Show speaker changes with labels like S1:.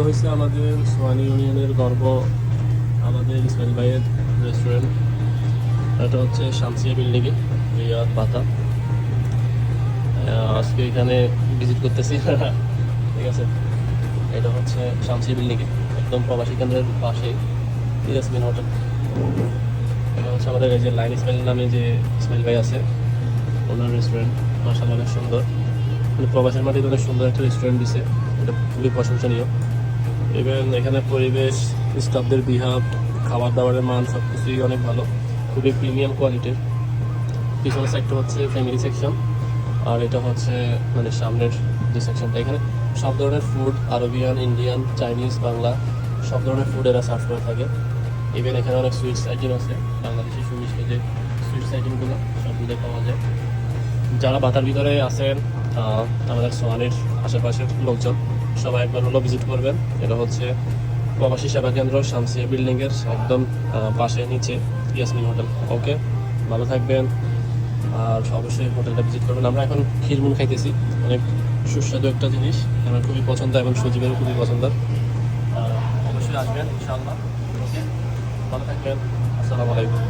S1: হয়েছে আমাদের সোয়ানি ইউনিয়নের গর্ব, আমাদের ইসমাইল ভাইয়ের রেস্টুরেন্ট। এটা হচ্ছে শামসিয়া বিল্ডিংয়ে, রিয়াদ বাতা। আজকে এখানে ভিজিট করতেছি। ঠিক আছে, এটা হচ্ছে শামসিয়া বিল্ডিংয়ে, একদম প্রবাসী কেন্দ্রের পাশেই ইয়াসমিন হোটেল। এটা হচ্ছে আমাদের এই যে লাইন ইসমাইল নামে যে ইসমাইল ভাই আছে, ওনার রেস্টুরেন্ট। মাশাআল্লাহ অনেক সুন্দর, মানে প্রবাসের মাটিতে অনেক সুন্দর একটা রেস্টুরেন্ট দিছে, এটা খুবই প্রশংসনীয়। ইভেন এখানে পরিবেশ, স্টাফদের বিহেভ, খাবার দাবারের মান সব কিছুই অনেক ভালো, খুবই প্রিমিয়াম কোয়ালিটির। পিছনের সাইডটা হচ্ছে ফ্যামিলি সেকশন, আর এটা হচ্ছে মানে সামনের যে সেকশনটা, এখানে সব ধরনের food, Arabian, Indian, Chinese, Bangla সব ধরনের ফুড এরা সার্ভ করে থাকে। ইভেন এখানে অনেক সুইটস আইটেম আছে, বাংলাদেশি সুমিষ্ট যে সুইটস আইটেমগুলো সবগুলো পাওয়া যায়। যারা বাতার ভিতরে আছেন, আমাদের সোয়ানির আশেপাশের লোকজন সবাই একবার হলো ভিজিট করবেন। এটা হচ্ছে প্রবাসী সেবা কেন্দ্র, শামসিয়া বিল্ডিংয়ের একদম পাশে নিচে ইয়াসমিন হোটেল। ওকে, ভালো থাকবেন আর অবশ্যই হোটেলটা ভিজিট করবেন। আমরা এখন খিরমুন খাইতেছি, অনেক সুস্বাদু একটা জিনিস, আমার খুবই পছন্দ এবং সজীবেরও খুবই পছন্দ। অবশ্যই আসবেন ইনশাআল্লাহ। ওকে, ভালো থাকবেন, আসসালামু আলাইকুম।